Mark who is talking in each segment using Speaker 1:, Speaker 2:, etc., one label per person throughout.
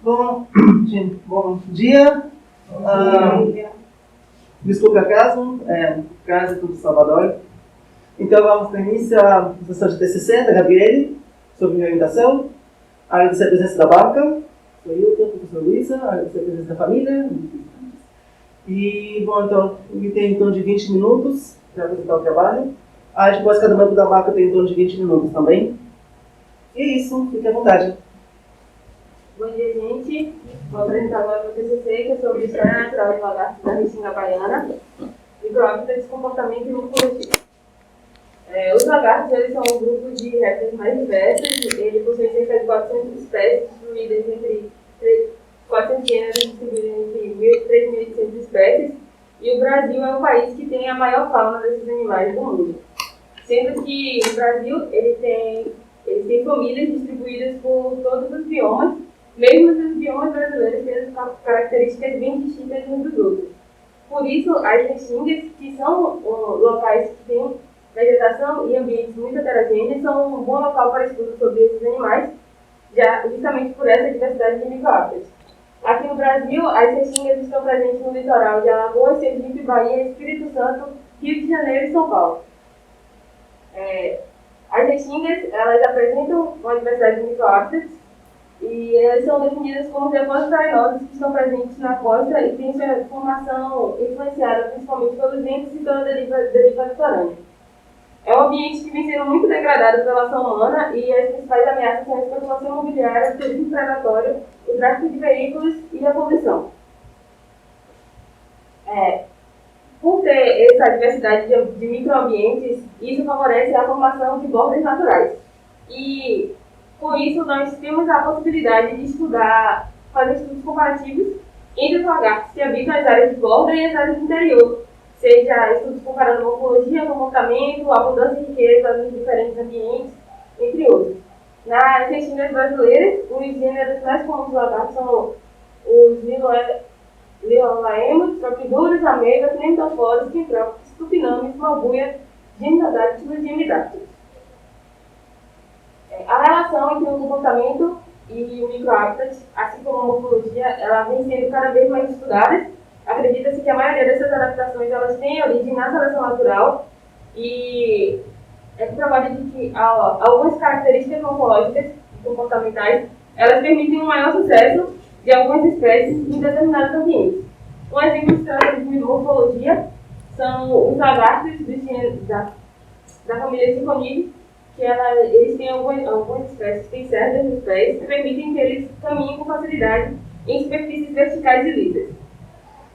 Speaker 1: Bom, gente, bom dia. Desculpe acaso, Casa do Salvador. Então vamos dar início à sessão de TCC da Gabriele sobre orientação. Agradecer a presença da banca, sou eu, a professora Luísa, agradecer a presença da família. E, bom, então, ele tem em torno de 20 minutos para apresentar o trabalho. Depois cada membro da banca tem em torno de 20 minutos também. E é isso, fique à vontade.
Speaker 2: Bom dia, gente. Vou apresentar agora o TCC, que é sobre História Natural de Lagartos da Restinga Baiana, Microhábitats, Comportamento e Morfologia. Os lagartos, eles são um grupo de répteis mais diversos. Ele possui cerca de 400 espécies, distribuídas entre 400 gêneros, distribuídas entre 3.800 espécies. E o Brasil é o país que tem a maior fauna desses animais do mundo. Sendo que o Brasil, eles têm famílias distribuídas por todos os biomas, mesmo os biomas brasileiros têm características bem distintas uns dos outros. Por isso, as restingas, que são locais que têm vegetação e ambientes muito heterogêneos, são um bom local para estudo sobre esses animais, justamente por essa diversidade de microhábitats. Aqui no Brasil, as restingas estão presentes no litoral de Alagoas, Sergipe, Bahia, Espírito Santo, Rio de Janeiro e São Paulo. As restingas, elas apresentam uma diversidade de microhábitats e elas são definidas como depósitos arenosos que estão presentes na costa e têm sua formação influenciada principalmente pelos ventos e pela deriva litorânea. É um ambiente que vem sendo muito degradado pela ação humana e as principais ameaças são a especulação imobiliária, o turismo predatório, o tráfico de veículos e a poluição. Por ter essa diversidade de microambientes, isso favorece a formação de bordas naturais. E, com isso, nós temos a possibilidade de fazer estudos comparativos entre os lagartos que habitam as áreas de borda e as áreas de interior, seja estudos comparando morfologia, comportamento, abundância e riqueza nos diferentes ambientes, entre outros. Nas restingas brasileiras, os gêneros mais comuns de lagartos são os Liolaemus, Tropiduras, Amebas, Nematoforas, Quintrópicos, Tupinames, Malbuia, Gymnodactylus e Hemidactylus. A relação entre o comportamento e o microhábitat, assim como a morfologia, ela vem sendo cada vez mais estudada. Acredita-se que a maioria dessas adaptações elas têm origem na seleção natural e é comprovado que algumas características morfológicas e comportamentais elas permitem um maior sucesso de algumas espécies em determinados ambientes. Um exemplo de trata de morfologia são os lagartos da família Ciconidae, que eles têm algumas espécies que têm cerdas nos pés que permitem que eles caminhem com facilidade em superfícies verticais e lisas.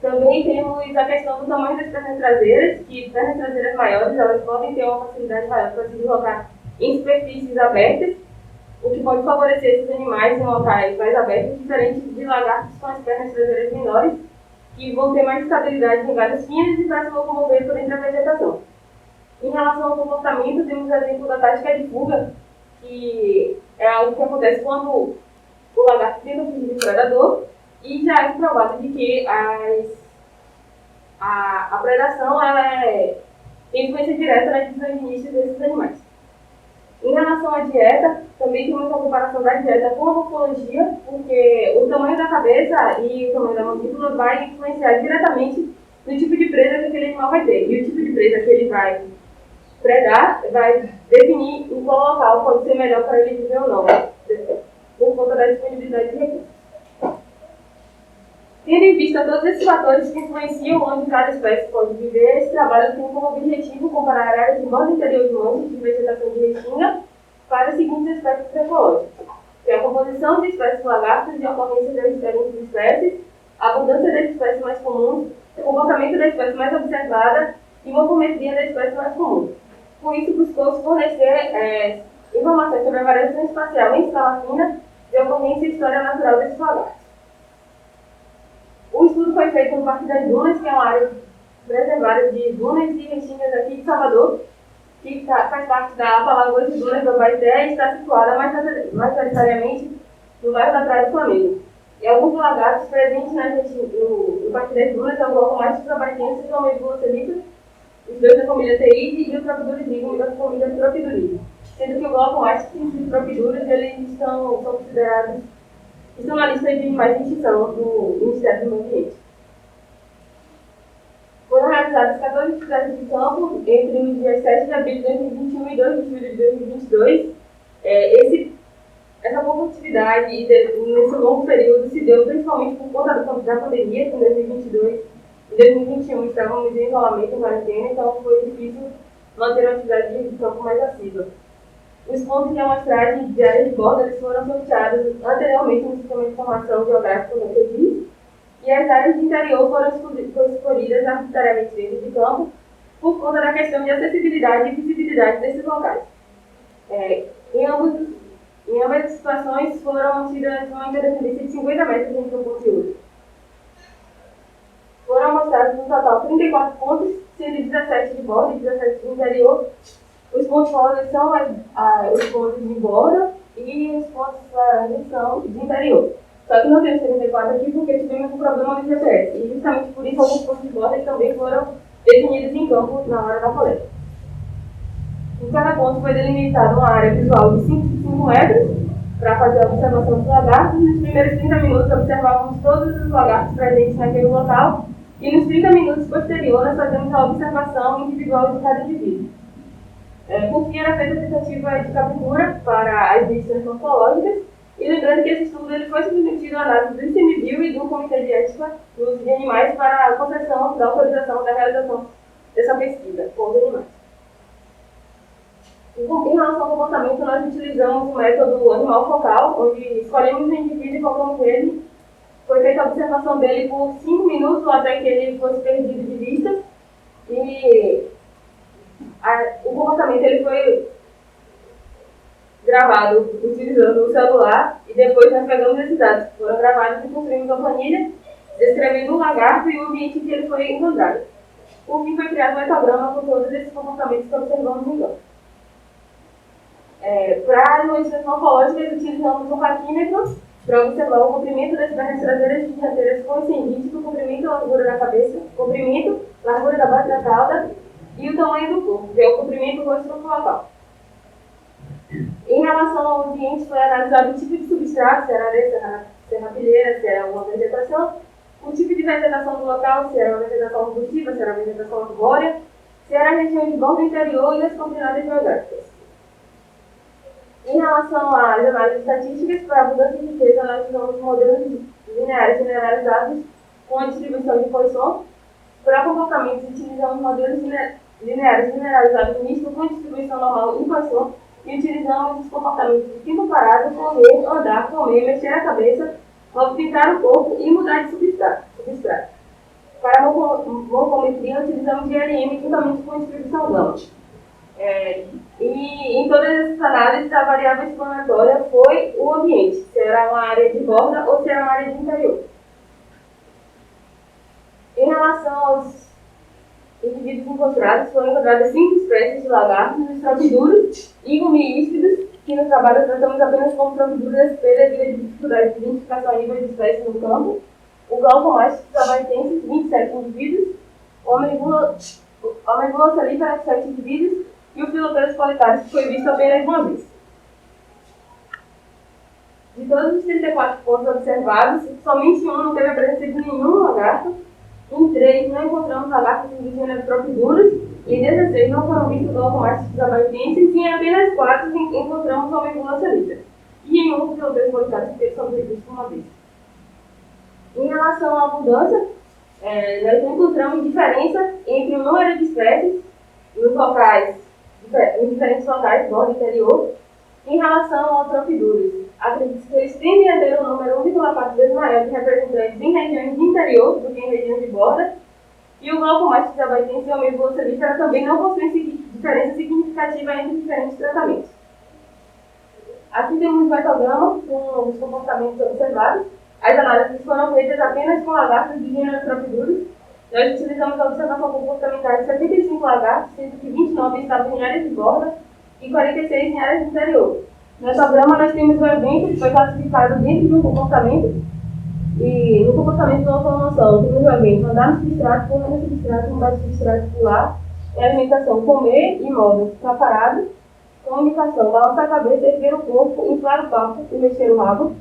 Speaker 2: Também temos a questão do tamanho das pernas traseiras, que pernas traseiras maiores elas podem ter uma facilidade maior para se deslocar em superfícies abertas, o que pode favorecer esses animais em locais mais abertos, diferente de lagartos com as pernas traseiras menores, que vão ter mais estabilidade em galhos finos e para se locomover por entre a vegetação. Em relação ao comportamento, temos o exemplo da tática de fuga, que é algo que acontece quando o lagarto tenta fugir do predador, e já é provado de que a predação tem influência direta na divisão de nichos desses animais. Em relação à dieta, também temos uma comparação da dieta com a morfologia, porque o tamanho da cabeça e o tamanho da mandíbula vai influenciar diretamente no tipo de presa que aquele animal vai ter. E o tipo de presa que ele vai predar vai definir em qual local pode ser melhor para ele viver ou não, por conta da disponibilidade de recursos. Tendo em vista todos esses fatores que influenciam onde cada espécie pode viver, esse trabalho tem como objetivo comparar áreas de borda interior de manchas de vegetação de restinga para os seguintes aspectos ecológicos, que é a composição de espécies lagartas e a ocorrência das diferentes espécies, a abundância das espécies mais comuns, o comportamento da espécie mais observada e morfometria da espécie mais comum. Com isso, buscou-se fornecer informações sobre a variação espacial em escala fina de ocorrência e história natural desses lagartos. O estudo foi feito no Parque das Dunas, que é uma área preservada de dunas e restingas aqui de Salvador, que faz parte da Alagoas de Dunas do Abaeté e está situada majoritariamente no bairro da Praia do Flamengo. E alguns lagartos presentes no Parque das Dunas são o Glaucomásticos abaetenses e o Medulocelita, os dois da família Teide e o Tropiduridium da família Tropiduridium. Sendo que o Glaucomásticos e os Tropiduras eles são considerados estão na lista de animais de extinção do Ministério do Meio Ambiente. Foram realizadas 14 atividades de campo entre os dias 7 de abril de 2021 e 2 de julho de 2022. Essa pouca atividade nesse longo período se deu principalmente por conta da pandemia, que em 2022 e 2021 estávamos em isolamento, em quarentena, então foi difícil manter uma atividade de campo mais assídua. Os pontos de amostragem de área de borda eles foram sorteados anteriormente no Sistema de Informação Geográfica do PEDIS, e as áreas de interior foram escolhidas arbitrariamente dentro de campo por conta da questão de acessibilidade e visibilidade desses locais. Em ambas as situações foram mantidas uma interdependência de 50 metros entre um ponto e outro. Foram amostrados no total 34 pontos, sendo 17 de borda e 17 de interior. Os pontos rosas são os pontos de borda e os pontos laranjas são de interior. Só que não temos 34 aqui porque tivemos um problema no GPS. E justamente por isso alguns pontos de borda também foram definidos em campo na hora da coleta. Em cada ponto foi delimitada uma área visual de 5 metros para fazer a observação dos lagartos. Nos primeiros 30 minutos observávamos todos os lagartos presentes naquele local e nos 30 minutos posteriores nós fazemos a observação individual de cada indivíduo. Por fim, era feita a tentativa de captura para as medições morfológicas e lembrando que esse estudo ele foi submetido à análise do ICMBio e do Comitê de Ética do Uso de Animais para a concessão da autorização da realização dessa pesquisa com os animais. Em relação ao comportamento, nós utilizamos o método animal focal, onde escolhemos o indivíduo e focamos nele. Foi feita a observação dele por 5 minutos até que ele fosse perdido de vista. E o comportamento ele foi gravado utilizando o celular e depois nós pegamos esses dados que foram gravados e construímos uma planilha descrevendo o lagarto e o ambiente em que ele foi encontrado. Por fim, foi criado um etograma com todos esses comportamentos que observamos em campo. Para as medições morfológicas, utilizamos um raquímetro para observar o comprimento das pernas traseiras e dianteiras com o comprimento e largura da cabeça, comprimento, largura da base da cauda e o tamanho do corpo, que é o comprimento do rosto local. Em relação ao ambiente, foi analisado o tipo de substrato, se era areia, se era rapilheira, se era alguma vegetação, o tipo de vegetação do local, se era uma vegetação arbustiva, se era uma vegetação arbórea, se era a região de borda interior e as coordenadas geográficas. Em relação às análises estatísticas, para a mudança de riqueza, nós usamos modelos lineares generalizados com a distribuição de Poisson. Para comportamentos, utilizamos modelos lineares generalizados misto com distribuição normal em Poisson e utilizamos os comportamentos de tempo parado, correr, andar, comer, mexer a cabeça, movimentar o corpo e mudar de substrato. Para a morfometria, utilizamos GLM juntamente com distribuição gama. E em todas essas análises, a variável explanatória foi o ambiente, se era uma área de borda ou se era uma área de interior. Em relação aos indivíduos encontrados, foram encontradas 5 espécies de lagartos, estropiduros e gumííspidos, que no trabalho tratamos apenas como estropiduros SP devido à dificuldade de identificação a nível de espécies no campo. O glaucomásticos abaitenses, 27 indivíduos, o Amergula salífera, 7 indivíduos, e o Philopeus politaris, que foi visto apenas uma vez. De todos os 34 pontos observados, somente um não teve a presença de nenhum lagarto, em 3 não encontramos lagartos do gênero Tropiduros, e 16 não foram vistos glaucomásticos abaitenses, e em apenas 4 encontramos o Amergula salífera. E em um, o Philopeus politaris, que teve só visto uma vez. Em relação à abundância, nós encontramos diferença entre o número de espécies nos locais, em diferentes locais, borda interior, em relação aos tropiduros. Acredito que eles tendem a ter um número 1,4 vezes maior de representantes em regiões de interior do que em regiões de borda, e o glaucomásticos abaitense e o Amergula salífera também não possuem diferença significativa entre diferentes tratamentos. Aqui temos um etograma com os comportamentos observados. As análises foram feitas apenas com lagartos do gênero Tropiduros. Nós utilizamos a observação comportamental de 75 lagartos, sendo que 29 estavam em áreas de borda e 46 em áreas de interior. No etograma, nós temos o evento que foi classificado dentro de um comportamento, e no comportamento da locomoção, temos o evento andar no substrato, correr no substrato, mudar de substrato, pular, e alimentação, comer e modo, ficar parado, comunicação, balançar a cabeça, erguer o corpo, inflar o papo e mexer o rabo.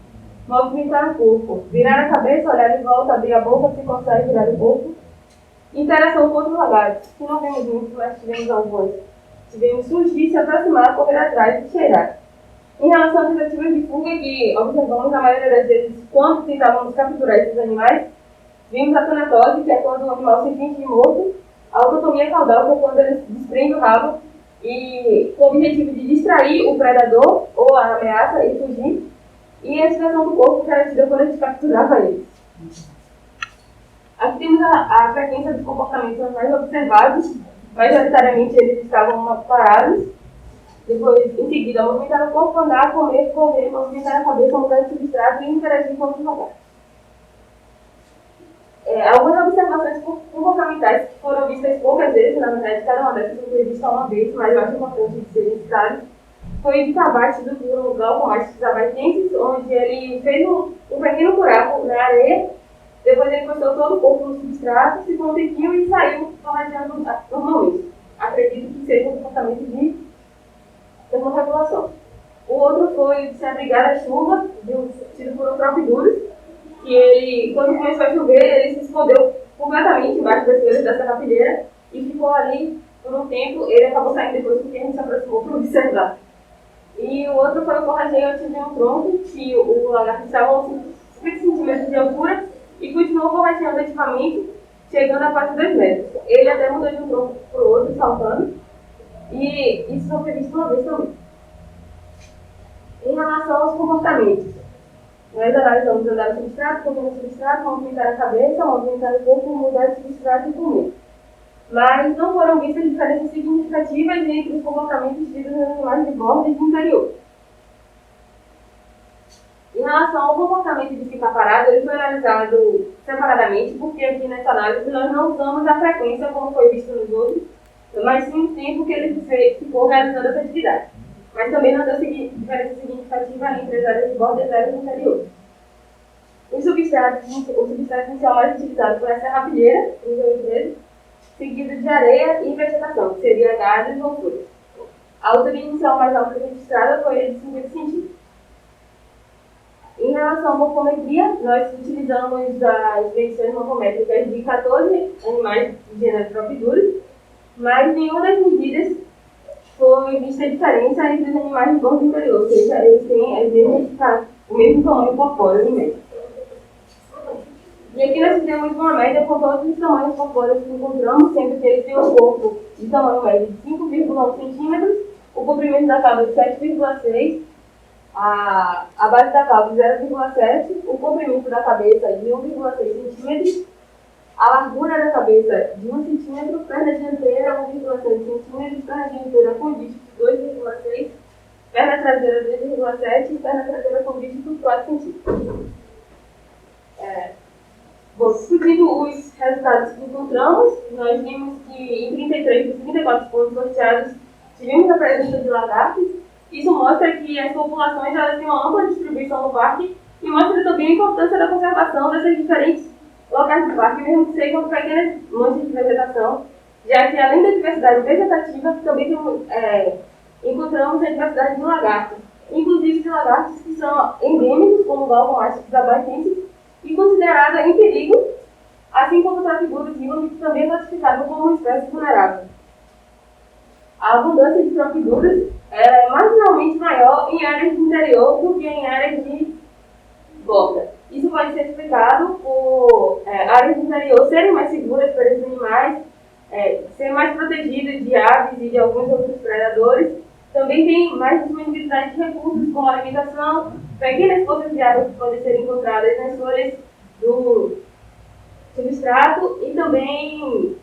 Speaker 2: movimentar o corpo, virar a cabeça, olhar de volta, abrir a boca, se coçar e virar o corpo. Interação com outros lagartos, que não vemos muitos, mas tivemos alguns. Tivemos surgir, se aproximar, correr atrás e cheirar. Em relação às tentativas de fuga que observamos a maioria das vezes quando tentávamos capturar esses animais, vimos a tanatose, que é quando o animal se finge de morto, a autotomia caudal, que é quando ele desprende o rabo e com o objetivo de distrair o predador ou a ameaça e fugir, e a excitação do corpo, que era tida quando a gente capturava eles. Aqui temos a frequência dos comportamentos mais observados, majoritariamente eles estavam parados, depois, em seguida, movimentar o corpo, andar, comer, correr, movimentar a cabeça, mudar de substrato e interagir com outros lugares. Algumas observações comportamentais que foram vistas poucas vezes, na verdade, cada uma dessas foi vista uma vez, mas eu acho importante de serem citadas, foi o abate do Glaucomys abaitensis, onde ele fez um pequeno buraco na areia, depois ele encostou todo o corpo no substrato, ficou um tempinho e saiu forrageando normalmente. Acredito que seja um comportamento de termorregulação. O outro foi de se abrigar da chuva, tido por um Tropidurus, que ele, quando começou a chover, ele se escondeu completamente embaixo das folhas dessa rapidez e ficou ali por um tempo. Ele acabou saindo depois porque a gente se aproximou para observar. E o outro foi o forrageio antes de um tronco, que o lagarto estava a 50 centímetros de altura e continuou forrageando ativamente, chegando a quase 2 metros. Ele até mudou de um tronco para o outro, saltando, e isso só foi visto uma vez também. Em relação aos comportamentos, nós analisamos andar no substrato, correr no substrato, movimentar a cabeça, movimentar o corpo, mudar de substrato e comer. Mas não foram vistas diferenças significativas entre os comportamentos tidos nos animais de borda e de interior. Em relação ao comportamento de ficar parado, ele foi analisado separadamente, porque aqui nessa análise nós não usamos a frequência como foi visto nos outros, mas sim o tempo que ele ficou realizando essa atividade. Mas também não deu diferença significativa entre as áreas de borda e as áreas interiores. O substrato inicial mais utilizado foi essa rapidez, seguido de areia e vegetação, que seria galhos ou folhas. A altura inicial mais alta registrada foi de 50 centímetros. Em relação à morfometria, nós utilizamos as medições morfométricas de 14 animais do gênero Tropidurus, mas nenhuma das medidas foi vista a diferença entre os animais de bordo inferior, ou seja, eles têm o mesmo tamanho corpóreo no meio. E aqui nós fizemos uma média com todos os tamanhos corpóreos que encontramos, sendo que eles têm um corpo de tamanho médio de 5,1 centímetros, o comprimento da cauda de 7,6, a base da cauda de 0,7, o comprimento da cabeça de 1,6 centímetros, a largura da cabeça de 1 centímetro, perna dianteira 1,6 centímetros, perna dianteira com dígito 2,6, perna traseira 2,7 e perna traseira com dígito 4 centímetros. Discutindo os resultados que encontramos, nós vimos que em 33 dos 34 pontos sorteados tivemos a presença de lagartos. Isso mostra que as populações elas têm uma ampla distribuição no parque e mostra também a importância da conservação dessas diferentes locais do parque, mesmo que sejam pequenas manchas de vegetação, já que além da diversidade vegetativa, também encontramos a diversidade de lagartos, inclusive de lagartos que são endêmicos, como o Glaucomys abaitensis, e considerada em perigo, assim como o Tropidurus que também é classificado como uma espécie vulnerável. A abundância de Tropidurus é marginalmente maior em áreas de interior do que em áreas de borda. Isso pode ser explicado por áreas de interior serem mais seguras para esses animais, serem mais protegidas de aves e de alguns outros predadores. Também tem mais disponibilidade de recursos, como alimentação, pequenas poças de água que podem ser encontradas nas folhas do substrato e também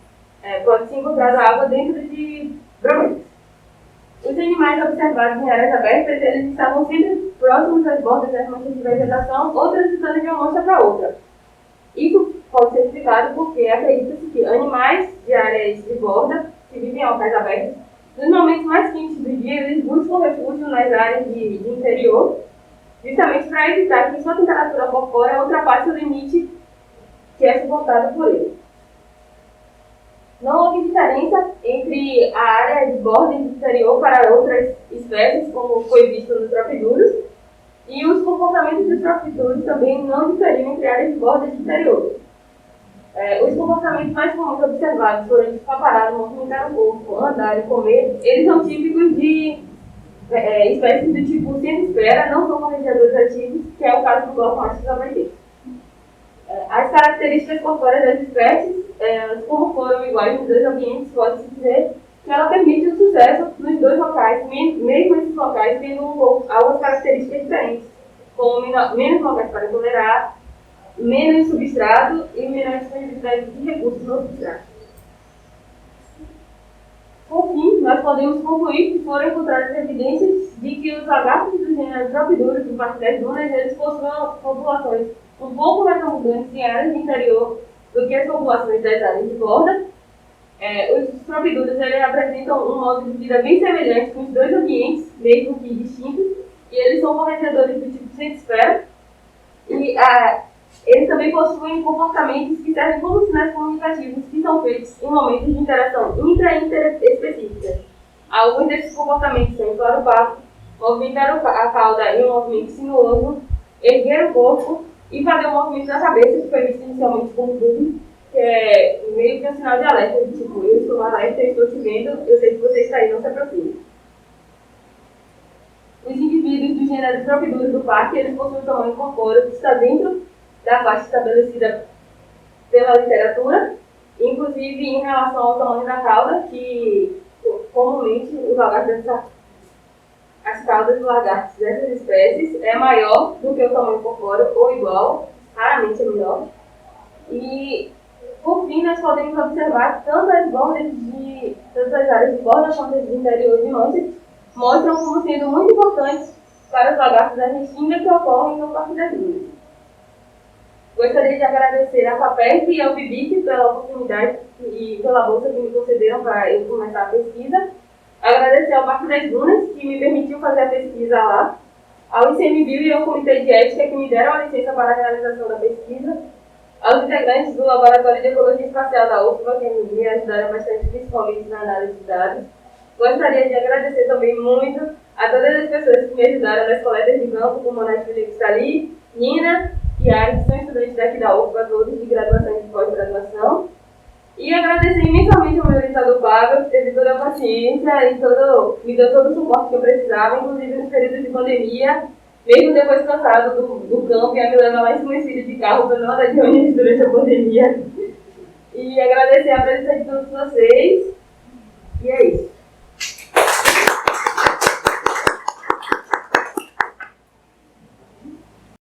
Speaker 2: pode ser encontrada água dentro de bromélias. Os animais observados em áreas abertas, eles estavam sempre próximos das bordas das manchas de vegetação ou transitando de uma mancha para outra. Isso pode ser explicado porque acredita-se que animais de áreas de borda, que vivem em locais abertos, nos momentos mais quentes do dia, eles buscam refúgio nas áreas de interior, justamente para evitar que sua temperatura corpórea ultrapasse o limite que é suportado por ele. Não houve diferença entre a área de borda e de interior para outras espécies, como foi visto no Tropidurus, E os comportamentos dos professores também não diferiam entre áreas de borda e de interior. Os comportamentos mais comuns observados foram ficar parado, movimentar o corpo, andar e comer. Eles são típicos de espécies do tipo senta-espera, não são corregedores ativos, que é o caso do bloco mais que já vai ter. As características corpóreas das espécies, como foram iguais nos dois ambientes, pode-se dizer que ela permite o sucesso nos dois locais, mesmo esses locais tendo algumas características diferentes, como menos locais para tolerar, menos substrato e menor disponibilidade de recursos no substrato. Por fim, nós podemos concluir que foram encontradas evidências de que os lagartos do gênero Tropidurus do Parque das Dunas eles possuem populações um pouco mais abundantes em áreas de interior do que as populações das áreas de borda. Os Tropidurus eles apresentam um modo de vida bem semelhante com os dois ambientes, mesmo que distintos, e eles são corregedores do tipo senta-espera. E eles também possuem comportamentos que servem como sinais comunicativos que são feitos em momentos de interação intra-específica. Alguns desses comportamentos são inflar o papo, movimentar a cauda em um movimento sinuoso, erguer o corpo e fazer o movimento da cabeça, que foi visto inicialmente como boom, que é meio que um sinal de alerta, tipo, eu estou no alerta, eu estou te vendo, eu sei que você está aí, não se aproxime. Os indivíduos do gênero Tropidurus do parque, eles possuem um tamanho corpóreo que está dentro da faixa estabelecida pela literatura, inclusive em relação ao tamanho da cauda, que comumente os lagartos as caudas dos lagartos dessas espécies é maior do que o tamanho corpóreo, ou igual, raramente é menor. E, por fim, nós podemos observar que tanto as áreas de borda quanto as de interior de manchas mostram como sendo muito importantes para os lagartos da restinga que ocorrem no Parque das Dunas. Gostaria de agradecer a FAPESP e ao PIBIC pela oportunidade e pela bolsa que me concederam para eu começar a pesquisa. Agradecer ao Parque das Dunas, que me permitiu fazer a pesquisa lá, ao ICMBio e ao Comitê de Ética, que me deram a licença para a realização da pesquisa, aos integrantes do Laboratório de Ecologia Espacial da UFBA, que me ajudaram bastante, principalmente na análise de dados. Gostaria de agradecer também muito a todas as pessoas que me ajudaram nas coletas de campo, como a Nath Felipe que está ali, Nina e Ari, que são estudantes daqui da UFBA, todos de graduação e de pós-graduação. E agradecer imensamente ao meu orientador Pablo, que teve toda a paciência e me deu todo o suporte que eu precisava, inclusive nos períodos de pandemia, mesmo depois cansado do campo, e a me levar lá em cima de carro para não andar de ônibus durante a pandemia. E agradecer a presença de todos vocês. E é isso.